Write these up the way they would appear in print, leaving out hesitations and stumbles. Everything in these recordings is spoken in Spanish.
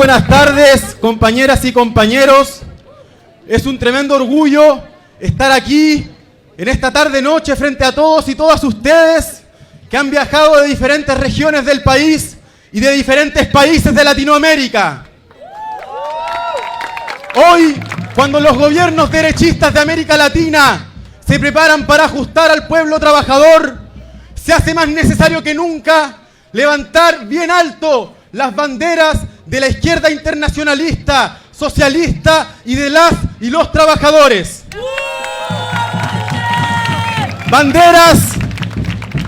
buenas tardes, compañeras y compañeros. Es un tremendo orgullo estar aquí en esta tarde-noche frente a todos y todas ustedes que han viajado de diferentes regiones del país y de diferentes países de Latinoamérica. Hoy, cuando los gobiernos derechistas de América Latina se preparan para ajustar al pueblo trabajador, se hace más necesario que nunca levantar bien alto las banderas de la izquierda internacionalista, socialista y de las y los trabajadores.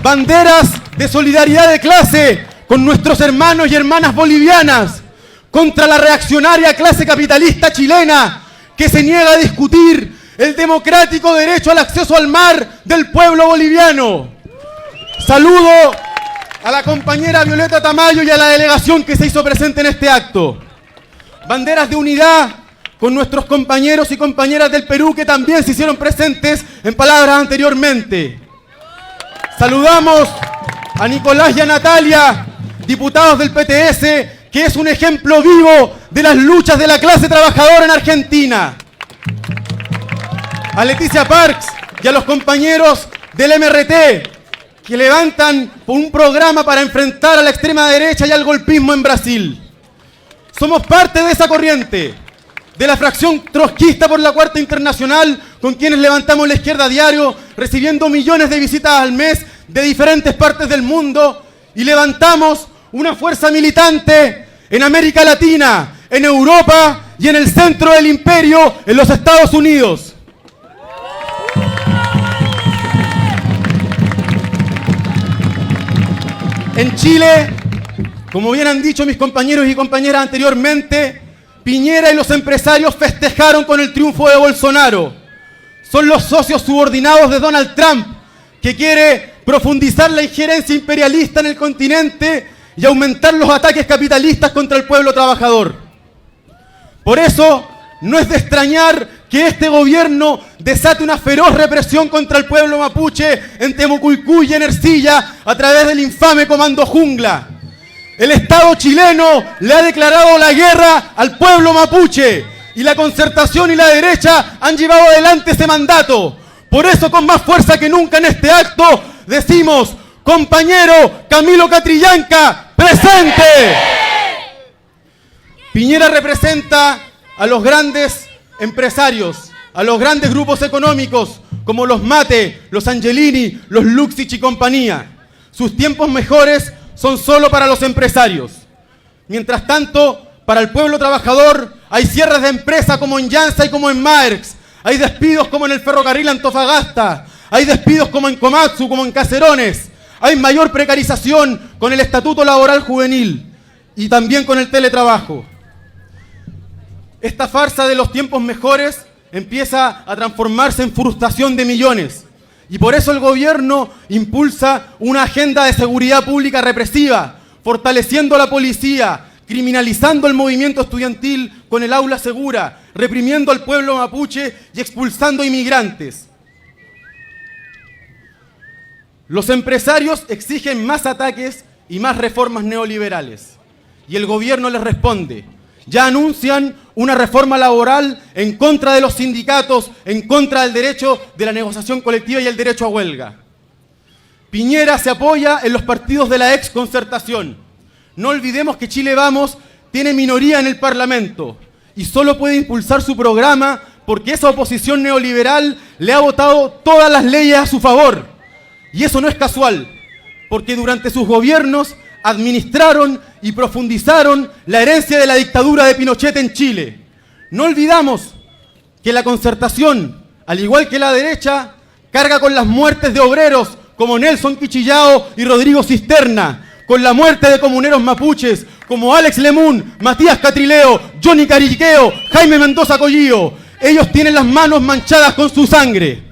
Banderas de solidaridad de clase con nuestros hermanos y hermanas bolivianas, contra la reaccionaria clase capitalista chilena que se niega a discutir el democrático derecho al acceso al mar del pueblo boliviano. Saludo a la compañera Violeta Tamayo y a la delegación que se hizo presente en este acto. Banderas de unidad con nuestros compañeros y compañeras del Perú que también se hicieron presentes en palabras anteriormente. Saludamos a Nicolás y a Natalia, diputados del PTS, que es un ejemplo vivo de las luchas de la clase trabajadora en Argentina. A Leticia Parks y a los compañeros del MRT, que levantan un programa para enfrentar a la extrema derecha y al golpismo en Brasil. Somos parte de esa corriente, de la fracción trotskista por la Cuarta Internacional, con quienes levantamos la izquierda a diario, recibiendo millones de visitas al mes de diferentes partes del mundo, y levantamos una fuerza militante en América Latina, en Europa y en el centro del imperio, en los Estados Unidos. En Chile, como bien han dicho mis compañeros y compañeras anteriormente, Piñera y los empresarios festejaron con el triunfo de Bolsonaro. Son los socios subordinados de Donald Trump, que quiere profundizar la injerencia imperialista en el continente y aumentar los ataques capitalistas contra el pueblo trabajador. Por eso, no es de extrañar que este gobierno desate una feroz represión contra el pueblo mapuche en Temucuicú y en Ercilla a través del infame Comando Jungla. El Estado chileno le ha declarado la guerra al pueblo mapuche y la Concertación y la derecha han llevado adelante ese mandato. Por eso, con más fuerza que nunca en este acto, decimos: compañero Camilo Catrillanca, presente. Piñera representa a los grandes empresarios, a los grandes grupos económicos como los Mate, los Angelini, los Luxich y compañía. Sus tiempos mejores son solo para los empresarios. Mientras tanto, para el pueblo trabajador hay cierres de empresa como en Jansa y como en Maersk, hay despidos como en el ferrocarril Antofagasta, hay despidos como en Komatsu, como en Caserones, hay mayor precarización con el Estatuto Laboral Juvenil y también con el teletrabajo. Esta farsa de los tiempos mejores empieza a transformarse en frustración de millones. Y por eso el gobierno impulsa una agenda de seguridad pública represiva, fortaleciendo a la policía, criminalizando el movimiento estudiantil con el aula segura, reprimiendo al pueblo mapuche y expulsando inmigrantes. Los empresarios exigen más ataques y más reformas neoliberales. Y el gobierno les responde. Ya anuncian una reforma laboral en contra de los sindicatos, en contra del derecho de la negociación colectiva y el derecho a huelga. Piñera se apoya en los partidos de la ex Concertación. No olvidemos que Chile Vamos tiene minoría en el Parlamento y solo puede impulsar su programa porque esa oposición neoliberal le ha votado todas las leyes a su favor. Y eso no es casual, porque durante sus gobiernos administraron y profundizaron la herencia de la dictadura de Pinochet en Chile. No olvidamos que la Concertación, al igual que la derecha, carga con las muertes de obreros como Nelson Quichillao y Rodrigo Cisterna, con la muerte de comuneros mapuches como Alex Lemun, Matías Catrileo, Johnny Cariqueo, Jaime Mendoza Collío. Ellos tienen las manos manchadas con su sangre.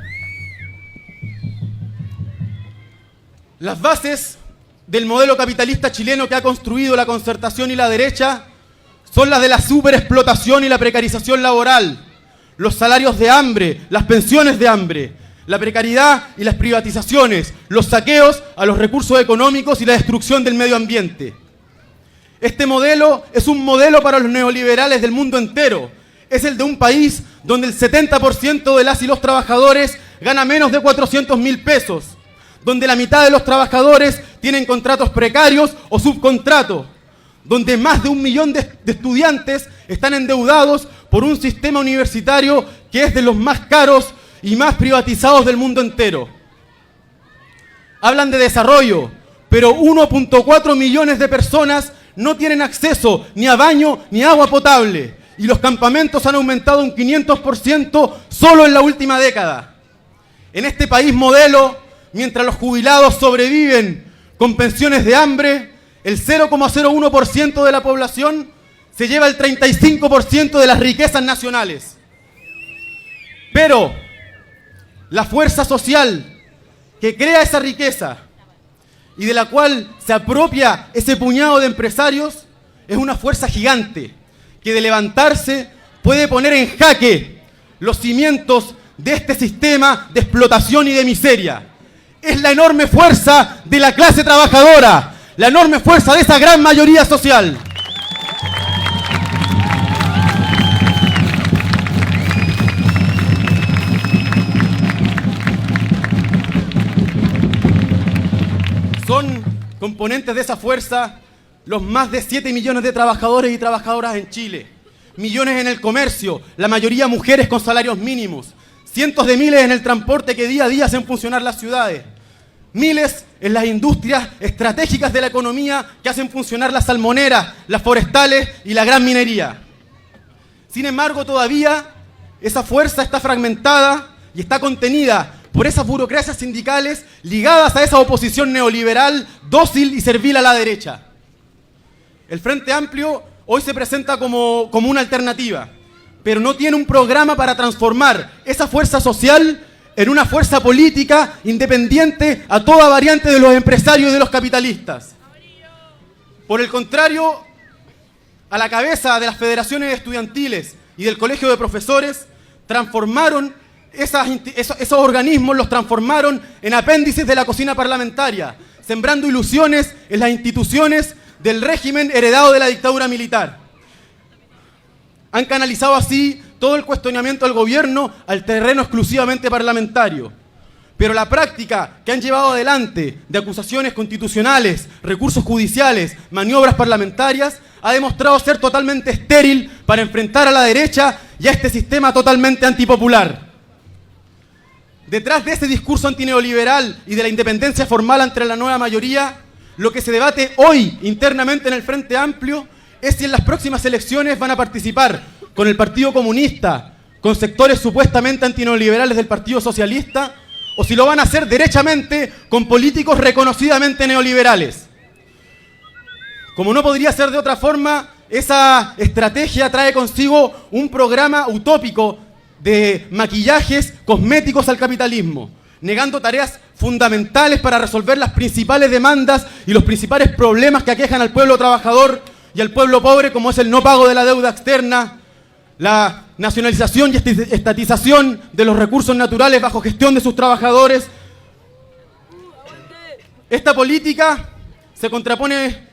Las bases del modelo capitalista chileno que ha construido la Concertación y la derecha son las de la superexplotación y la precarización laboral, los salarios de hambre, las pensiones de hambre, la precariedad y las privatizaciones, los saqueos a los recursos económicos y la destrucción del medio ambiente. Este modelo es un modelo para los neoliberales del mundo entero. Es el de un país donde el 70% de las y los trabajadores gana menos de 400.000 pesos, donde la mitad de los trabajadores tienen contratos precarios o subcontratos, donde más de 1 millón de estudiantes están endeudados por un sistema universitario que es de los más caros y más privatizados del mundo entero. Hablan de desarrollo, pero 1.4 millones de personas no tienen acceso ni a baño ni agua potable, y los campamentos han aumentado un 500% solo en la última década. En este país modelo, mientras los jubilados sobreviven con pensiones de hambre, el 0,01% de la población se lleva el 35% de las riquezas nacionales. Pero la fuerza social que crea esa riqueza y de la cual se apropia ese puñado de empresarios es una fuerza gigante que de levantarse puede poner en jaque los cimientos de este sistema de explotación y de miseria. Es la enorme fuerza de la clase trabajadora, la enorme fuerza de esa gran mayoría social. Son componentes de esa fuerza los más de 7 millones de trabajadores y trabajadoras en Chile, millones en el comercio, la mayoría mujeres con salarios mínimos, cientos de miles en el transporte que día a día hacen funcionar las ciudades, miles en las industrias estratégicas de la economía que hacen funcionar las salmoneras, las forestales y la gran minería. Sin embargo, todavía esa fuerza está fragmentada y está contenida por esas burocracias sindicales ligadas a esa oposición neoliberal, dócil y servil a la derecha. El Frente Amplio hoy se presenta como una alternativa, pero no tiene un programa para transformar esa fuerza social en una fuerza política independiente a toda variante de los empresarios y de los capitalistas. Por el contrario, a la cabeza de las federaciones estudiantiles y del colegio de profesores, transformaron esos organismos, los transformaron en apéndices de la cocina parlamentaria, sembrando ilusiones en las instituciones del régimen heredado de la dictadura militar. Han canalizado así todo el cuestionamiento al gobierno al terreno exclusivamente parlamentario. Pero la práctica que han llevado adelante de acusaciones constitucionales, recursos judiciales, maniobras parlamentarias, ha demostrado ser totalmente estéril para enfrentar a la derecha y a este sistema totalmente antipopular. Detrás de ese discurso antineoliberal y de la independencia formal ante la nueva mayoría, lo que se debate hoy internamente en el Frente Amplio es si en las próximas elecciones van a participar con el Partido Comunista, con sectores supuestamente antineoliberales del Partido Socialista, o si lo van a hacer derechamente con políticos reconocidamente neoliberales. Como no podría ser de otra forma, esa estrategia trae consigo un programa utópico de maquillajes cosméticos al capitalismo, negando tareas fundamentales para resolver las principales demandas y los principales problemas que aquejan al pueblo trabajador y al pueblo pobre, como es el no pago de la deuda externa, la nacionalización y estatización de los recursos naturales bajo gestión de sus trabajadores. Esta política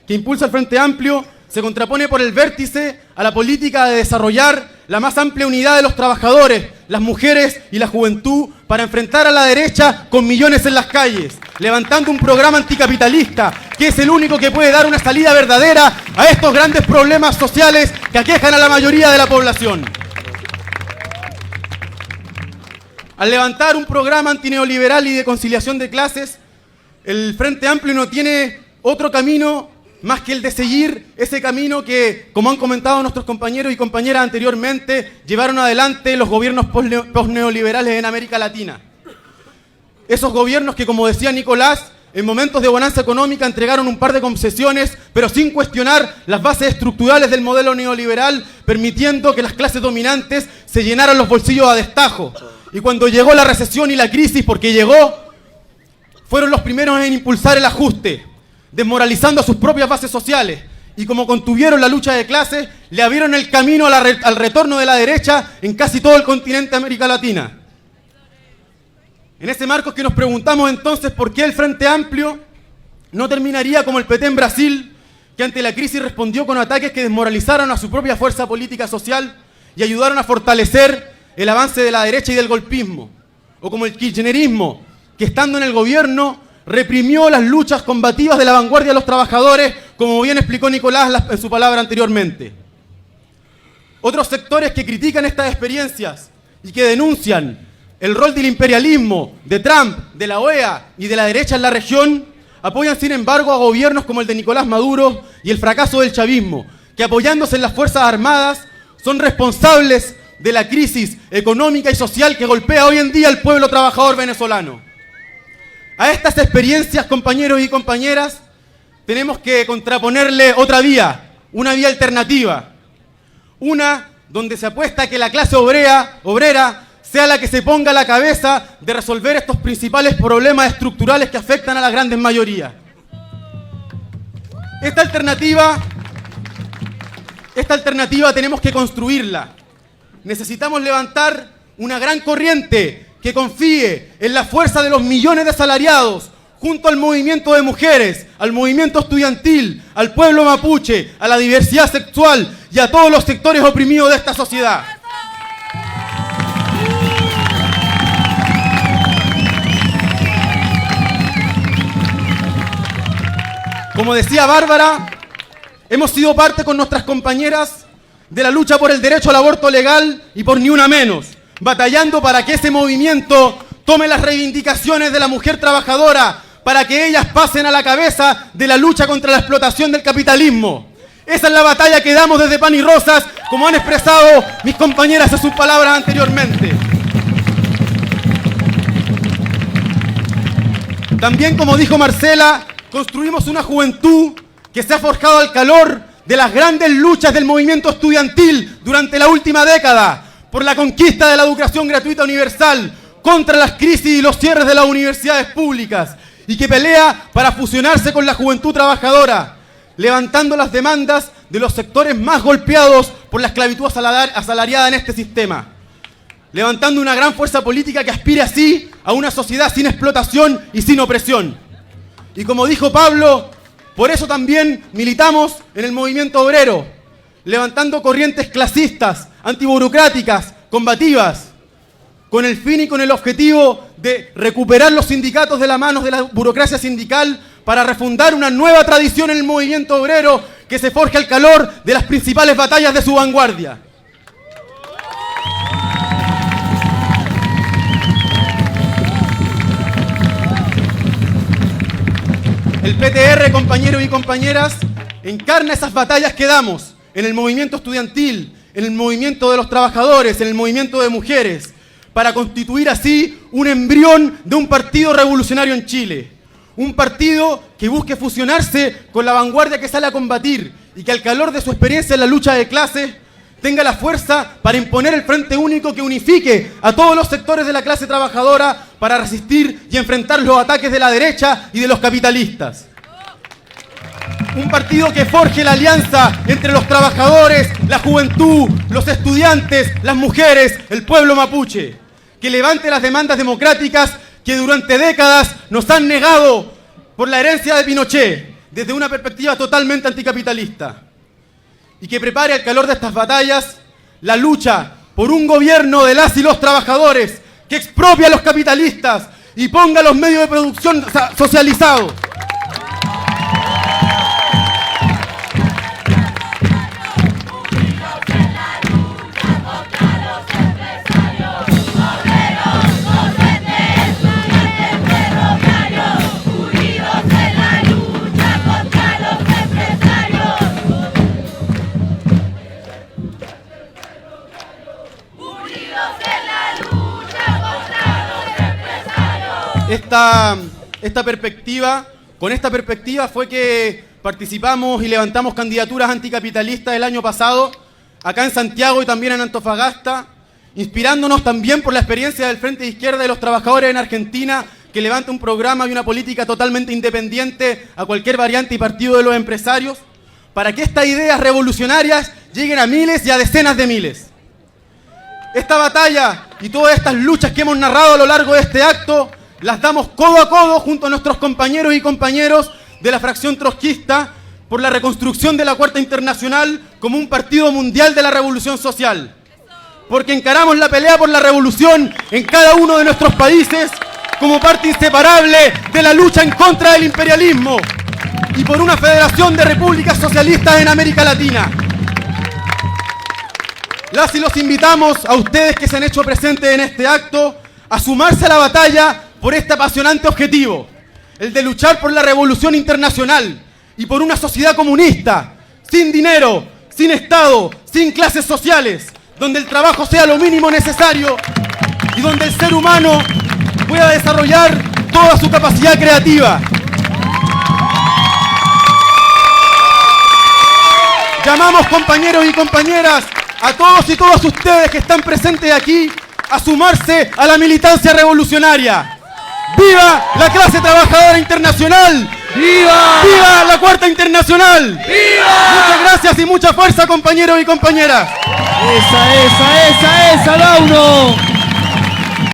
que impulsa el Frente Amplio se contrapone por el vértice a la política de desarrollar la más amplia unidad de los trabajadores, las mujeres y la juventud para enfrentar a la derecha con millones en las calles, levantando un programa anticapitalista que es el único que puede dar una salida verdadera a estos grandes problemas sociales que aquejan a la mayoría de la población. Al levantar un programa antineoliberal y de conciliación de clases, el Frente Amplio no tiene otro camino más que el de seguir ese camino que, como han comentado nuestros compañeros y compañeras anteriormente, llevaron adelante los gobiernos postneoliberales en América Latina. Esos gobiernos que, como decía Nicolás, en momentos de bonanza económica entregaron un par de concesiones, pero sin cuestionar las bases estructurales del modelo neoliberal, permitiendo que las clases dominantes se llenaran los bolsillos a destajo. Y cuando llegó la recesión y la crisis, porque llegó, fueron los primeros en impulsar el ajuste, desmoralizando a sus propias bases sociales, y como contuvieron la lucha de clases, le abrieron el camino al retorno de la derecha en casi todo el continente de América Latina. En ese marco es que nos preguntamos entonces por qué el Frente Amplio no terminaría como el PT en Brasil, que ante la crisis respondió con ataques que desmoralizaron a su propia fuerza política social y ayudaron a fortalecer el avance de la derecha y del golpismo, o como el kirchnerismo, que estando en el gobierno reprimió las luchas combativas de la vanguardia de los trabajadores, como bien explicó Nicolás en su palabra anteriormente. Otros sectores que critican estas experiencias y que denuncian el rol del imperialismo, de Trump, de la OEA y de la derecha en la región, apoyan sin embargo a gobiernos como el de Nicolás Maduro y el fracaso del chavismo, que apoyándose en las Fuerzas Armadas son responsables de la crisis económica y social que golpea hoy en día al pueblo trabajador venezolano. A estas experiencias, compañeros y compañeras, tenemos que contraponerle otra vía, una vía alternativa, una donde se apuesta a que la clase obrera sea la que se ponga a la cabeza de resolver estos principales problemas estructurales que afectan a las grandes mayorías. Esta alternativa tenemos que construirla. Necesitamos levantar una gran corriente que confíe en la fuerza de los millones de asalariados, junto al movimiento de mujeres, al movimiento estudiantil, al pueblo mapuche, a la diversidad sexual y a todos los sectores oprimidos de esta sociedad. Como decía Bárbara, hemos sido parte con nuestras compañeras de la lucha por el derecho al aborto legal y por Ni Una Menos, batallando para que ese movimiento tome las reivindicaciones de la mujer trabajadora, para que ellas pasen a la cabeza de la lucha contra la explotación del capitalismo. Esa es la batalla que damos desde Pan y Rosas, como han expresado mis compañeras en sus palabras anteriormente. También, como dijo Marcela, construimos una juventud que se ha forjado al calor de las grandes luchas del movimiento estudiantil durante la última década, por la conquista de la educación gratuita universal, contra las crisis y los cierres de las universidades públicas, y que pelea para fusionarse con la juventud trabajadora, levantando las demandas de los sectores más golpeados por la esclavitud asalariada en este sistema, levantando una gran fuerza política que aspire así a una sociedad sin explotación y sin opresión. Y como dijo Pablo, por eso también militamos en el movimiento obrero, levantando corrientes clasistas, antiburocráticas, combativas, con el fin y con el objetivo de recuperar los sindicatos de las manos de la burocracia sindical para refundar una nueva tradición en el movimiento obrero que se forje al calor de las principales batallas de su vanguardia. El PTR, compañeros y compañeras, encarna esas batallas que damos en el movimiento estudiantil, en el movimiento de los trabajadores, en el movimiento de mujeres, para constituir así un embrión de un partido revolucionario en Chile. Un partido que busque fusionarse con la vanguardia que sale a combatir y que al calor de su experiencia en la lucha de clases tenga la fuerza para imponer el frente único que unifique a todos los sectores de la clase trabajadora para resistir y enfrentar los ataques de la derecha y de los capitalistas. Un partido que forje la alianza entre los trabajadores, la juventud, los estudiantes, las mujeres, el pueblo mapuche. Que levante las demandas democráticas que durante décadas nos han negado por la herencia de Pinochet, desde una perspectiva totalmente anticapitalista. Y que prepare al calor de estas batallas la lucha por un gobierno de las y los trabajadores que expropie a los capitalistas y ponga los medios de producción socializados. Con esta perspectiva fue que participamos y levantamos candidaturas anticapitalistas el año pasado, acá en Santiago y también en Antofagasta, inspirándonos también por la experiencia del Frente de Izquierda de los Trabajadores en Argentina, que levanta un programa y una política totalmente independiente a cualquier variante y partido de los empresarios, para que estas ideas revolucionarias lleguen a miles y a decenas de miles. Esta batalla y todas estas luchas que hemos narrado a lo largo de este acto las damos codo a codo junto a nuestros compañeros y compañeros de la fracción trotskista, por la reconstrucción de la Cuarta Internacional como un partido mundial de la revolución social. Porque encaramos la pelea por la revolución en cada uno de nuestros países como parte inseparable de la lucha en contra del imperialismo y por una federación de repúblicas socialistas en América Latina. Las y los invitamos a ustedes que se han hecho presentes en este acto a sumarse a la batalla por este apasionante objetivo, el de luchar por la revolución internacional y por una sociedad comunista, sin dinero, sin Estado, sin clases sociales, donde el trabajo sea lo mínimo necesario y donde el ser humano pueda desarrollar toda su capacidad creativa. Llamamos, compañeros y compañeras, a todos y todas ustedes que están presentes aquí a sumarse a la militancia revolucionaria. ¡Viva la clase trabajadora internacional! ¡Viva! ¡Viva la Cuarta Internacional! ¡Viva! Muchas gracias y mucha fuerza, compañeros y compañeras. Esa, Lauro.